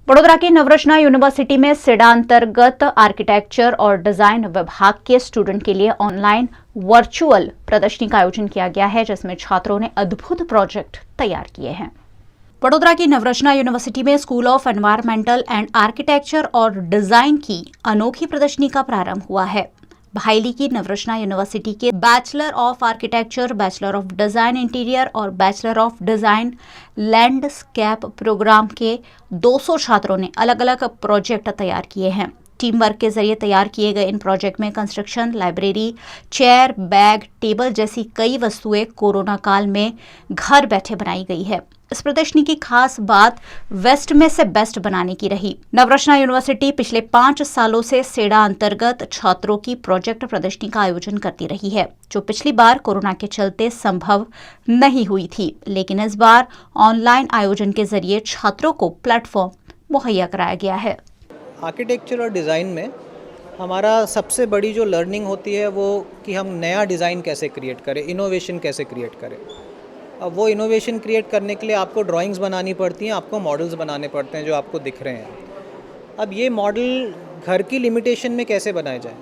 वडोदरा की नवरचना यूनिवर्सिटी में सेडा अंतर्गत आर्किटेक्चर और डिजाइन विभाग के स्टूडेंट के लिए ऑनलाइन वर्चुअल प्रदर्शनी का आयोजन किया गया है, जिसमें छात्रों ने अद्भुत प्रोजेक्ट तैयार किए हैं। वडोदरा की नवरचना यूनिवर्सिटी में school of environmental and architecture और डिजाइन की अनोखी प्रदर्शनी का प्रारंभ हुआ है। भाईली की नवरचना यूनिवर्सिटी के bachelor of architecture, bachelor of design interior और bachelor of design landscape programme के 200 छात्रों ने अलग अलग प्रोजेक्ट तैयार किए हैं। टीम वर्क के जरिए तैयार किए गए इन प्रोजेक्ट में construction, library, chair, bag, table जैसी कई वस्तुएं कोरोना काल में घर बैठे बनाई गई है। इस प्रदर्शनी की खास बात वेस्ट में से बेस्ट बनाने की रही। नवरचना यूनिवर्सिटी पिछले 5 सालों से सेडा अंतर्गत छात्रों की प्रोजेक्ट प्रदर्शनी का आयोजन करती रही है, जो पिछली बार कोरोना के चलते संभव नहीं हुई थी। लेकिन इस बार ऑनलाइन आयोजन के जरिए छात्रों को प्लेटफॉर्म मुहैया कराया गया है। आर्किटेक्चर और डिज़ाइन में हमारा सबसे बड़ी जो लर्निंग होती है वो कि हम नया डिज़ाइन कैसे क्रिएट करें, इनोवेशन कैसे क्रिएट करें। अब वो इनोवेशन क्रिएट करने के लिए आपको ड्राइंग्स बनानी पड़ती हैं, आपको मॉडल्स बनाने पड़ते हैं जो आपको दिख रहे हैं। अब ये मॉडल घर की लिमिटेशन में कैसे बनाए जाए?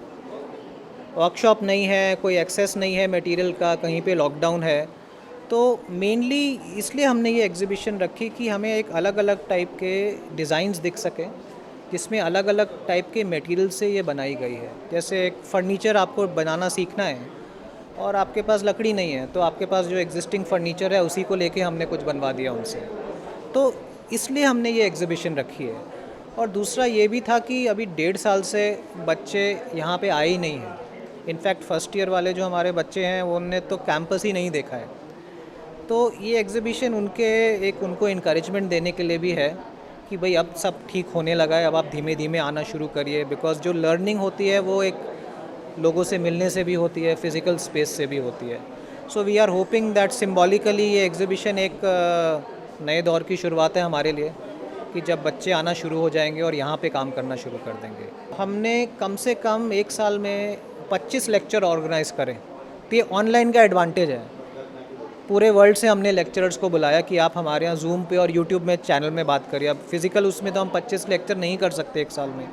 वर्कशॉप नहीं है, कोई एक्सेस नहीं है मटेरियल का, कहीं पे लॉकडाउन है। तो मेनली इसलिए हमने ये एग्जीबिशन रखी कि हमें एक अलग अलग टाइप के डिज़ाइंस दिख सकें, जिसमें अलग अलग टाइप के मटेरियल से ये बनाई गई है। जैसे एक फ़र्नीचर आपको बनाना सीखना है और आपके पास लकड़ी नहीं है, तो आपके पास जो एग्जिस्टिंग फ़र्नीचर है उसी को लेके हमने कुछ बनवा दिया उनसे। तो इसलिए हमने ये एग्जीबिशन रखी है। और दूसरा ये भी था कि अभी 1.5 साल से बच्चे यहाँ पे आए ही नहीं हैं। इनफैक्ट फर्स्ट ईयर वाले जो हमारे बच्चे हैं उन्होंने तो कैंपस ही नहीं देखा है। तो ये एग्जीबिशन उनको इनकरेजमेंट देने के लिए भी है कि भाई अब सब ठीक होने लगा है, अब आप धीमे धीमे आना शुरू करिए। बिकॉज जो लर्निंग होती है वो एक लोगों से मिलने से भी होती है, फिज़िकल स्पेस से भी होती है। So we are hoping that symbolically ये एग्जीबिशन एक नए दौर की शुरुआत है हमारे लिए, कि जब बच्चे आना शुरू हो जाएंगे और यहाँ पे काम करना शुरू कर देंगे। हमने कम से कम 1 साल में 25 लेक्चर ऑर्गेनाइज़ करें। तो ये ऑनलाइन का एडवांटेज है। पूरे वर्ल्ड से हमने लेक्चरर्स को बुलाया कि आप हमारे यहाँ जूम पे और यूट्यूब में चैनल में बात करिए। अब फिज़िकल उसमें तो हम 25 लेक्चर नहीं कर सकते 1 साल में।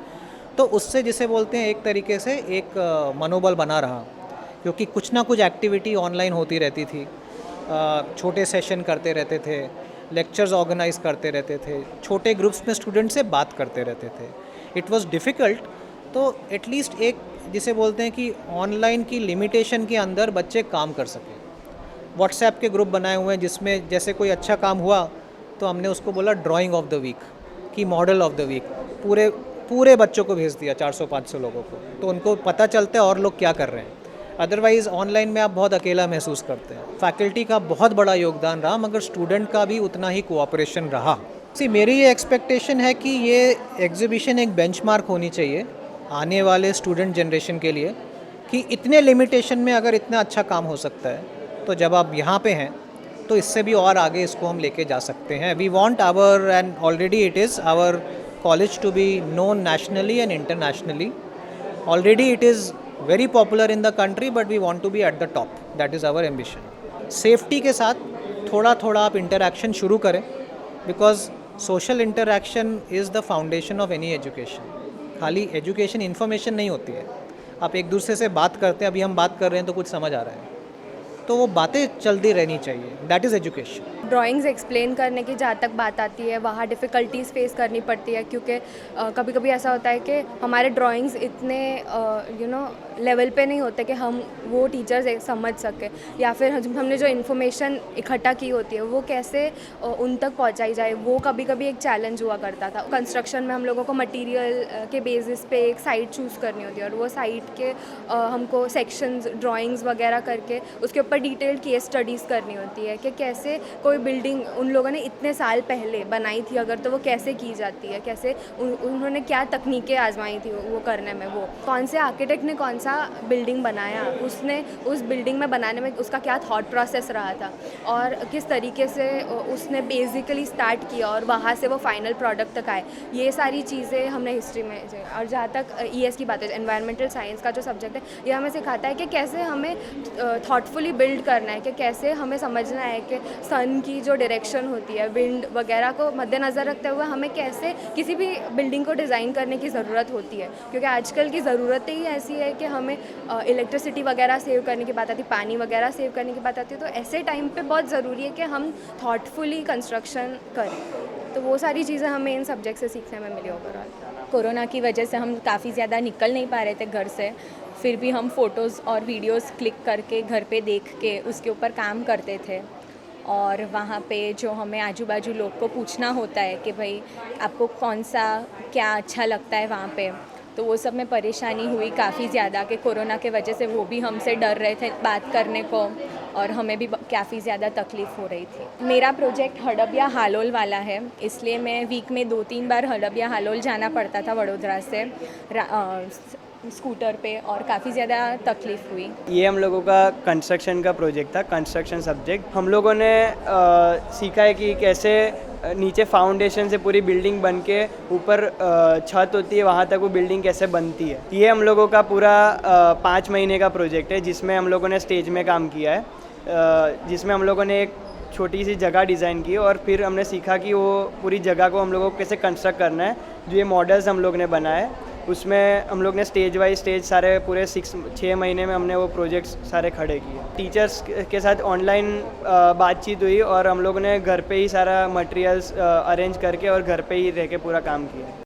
तो उससे जिसे बोलते हैं एक तरीके से एक मनोबल बना रहा, क्योंकि कुछ ना कुछ एक्टिविटी ऑनलाइन होती रहती थी। छोटे सेशन करते रहते थे, लेक्चर्स ऑर्गेनाइज करते रहते थे, छोटे ग्रुप्स में स्टूडेंट से बात करते रहते थे। It was difficult. तो एटलीस्ट एक जिसे बोलते हैं कि ऑनलाइन की लिमिटेशन के अंदर बच्चे काम कर सकें। व्हाट्सएप के ग्रुप बनाए हुए हैं जिसमें जैसे कोई अच्छा काम हुआ तो हमने उसको बोला ड्राइंग ऑफ द वीक कि मॉडल ऑफ द वीक पूरे बच्चों को भेज दिया, 400-500 लोगों को। तो उनको पता चलता है और लोग क्या कर रहे हैं। अदरवाइज़ ऑनलाइन में आप बहुत अकेला महसूस करते हैं। फैकल्टी का बहुत बड़ा योगदान रहा, मगर स्टूडेंट का भी उतना ही कोऑपरेशन रहा। मेरी ये एक्सपेक्टेशन है कि ये एग्जीबिशन एक बेंचमार्क होनी चाहिए आने वाले स्टूडेंट जनरेशन के लिए, कि इतने लिमिटेशन में अगर इतना अच्छा काम हो सकता है, तो जब आप यहाँ पे हैं तो इससे भी और आगे इसको हम लेके जा सकते हैं। We want our, and already it is our college to be known nationally and internationally. Already it is very popular in the country, but we want to be at the top. That is our ambition. Safety के साथ थोड़ा थोड़ा आप interaction शुरू करें, because social interaction is the foundation of any education. खाली education information नहीं होती है, आप एक दूसरे से बात करते हैं। अभी हम बात कर रहे हैं तो कुछ समझ आ रहा है, तो वो बातें चलती रहनी चाहिए। That is education. Drawings explain करने की जहाँ तक बात आती है, वहाँ डिफ़िकल्टीज़ फेस करनी पड़ती है, क्योंकि कभी कभी ऐसा होता है कि हमारे ड्राइंग्स इतने लेवल पे नहीं होते कि हम वो टीचर्स समझ सके, या फिर हमने जो इन्फॉर्मेशन इकट्ठा की होती है वो कैसे उन तक पहुँचाई जाए, वो कभी कभी एक चैलेंज हुआ करता था। कंस्ट्रक्शन में हम लोगों को मटीरियल के बेसिस पे एक साइट चूज़ करनी होती है, और वो साइट के हमको सेक्शंस, ड्राइंग्स वगैरह करके उसके ऊपर डिटेल्ड केस स्टडीज़ करनी होती है कि कैसे कोई बिल्डिंग उन लोगों ने इतने साल पहले बनाई थी अगर, तो वो कैसे की जाती है, कैसे उन्होंने क्या तकनीकें आजमाई थी वो करने में, वो कौन से आर्किटेक्ट ने कौन सा बिल्डिंग बनाया, उसने उस बिल्डिंग में बनाने में उसका क्या थॉट प्रोसेस रहा था, और किस तरीके से उसने बेसिकली स्टार्ट किया और वहाँ से वो फाइनल प्रोडक्ट तक आए। ये सारी चीज़ें हमने हिस्ट्री में। और जहाँ तक ES की बात है, एनवायरमेंटल साइंस का जो सब्जेक्ट है, ये हमें सिखाता है कि कैसे हमें थॉटफुली बिल्ड करना है कि कैसे हमें समझना है कि सन की जो डायरेक्शन होती है, विंड वगैरह को मद्देनज़र रखते हुए हमें कैसे किसी भी बिल्डिंग को डिज़ाइन करने की ज़रूरत होती है, क्योंकि आजकल की ज़रूरतें ही ऐसी है कि हमें इलेक्ट्रिसिटी वगैरह सेव करने की बात आती है, पानी वगैरह सेव करने की बात आती है। तो ऐसे टाइम पे बहुत ज़रूरी है कि हम थॉटफुली कंस्ट्रक्शन करें। तो वो सारी चीज़ें हमें इन सब्जेक्ट से सीखने में मिली ओवरऑल। कोरोना की वजह से हम काफ़ी ज़्यादा निकल नहीं पा रहे थे घर से, फिर भी हम फ़ोटोज़ और वीडियोस क्लिक करके घर पे देख के उसके ऊपर काम करते थे। और वहाँ पे जो हमें आजू बाजू लोग को पूछना होता है कि भाई आपको कौन सा क्या अच्छा लगता है वहाँ पे, तो वो सब में परेशानी हुई काफ़ी ज़्यादा कि कोरोना के वजह से वो भी हमसे डर रहे थे बात करने को, और हमें भी काफ़ी ज़्यादा तकलीफ़ हो रही थी। मेरा प्रोजेक्ट हड़बिया हालोल वाला है, इसलिए मैं वीक में 2-3 बार हड़बिया हालोल जाना पड़ता था वडोदरा से स्कूटर पे, और काफ़ी ज़्यादा तकलीफ़ हुई। ये हम लोगों का कंस्ट्रक्शन का प्रोजेक्ट था, कंस्ट्रक्शन सब्जेक्ट। हम लोगों ने सीखा है कि कैसे नीचे फाउंडेशन से पूरी बिल्डिंग बन के ऊपर छत होती है, वहाँ तक वो बिल्डिंग कैसे बनती है। ये हम लोगों का पूरा 5 महीने का प्रोजेक्ट है, जिसमें हम लोगों ने स्टेज में काम किया है, जिसमें हम लोगों ने एक छोटी सी जगह डिज़ाइन की और फिर हमने सीखा कि वो पूरी जगह को हम लोगों को कैसे कंस्ट्रक्ट करना है। जो ये मॉडल्स हम लोग ने बनाए, उसमें हम लोग ने स्टेज बाई स्टेज सारे पूरे 6 महीने में हमने वो प्रोजेक्ट्स सारे खड़े किए। टीचर्स के साथ ऑनलाइन बातचीत हुई और हम लोगों ने घर पे ही सारा मटेरियल्स अरेंज करके और घर पे ही रह के पूरा काम किया।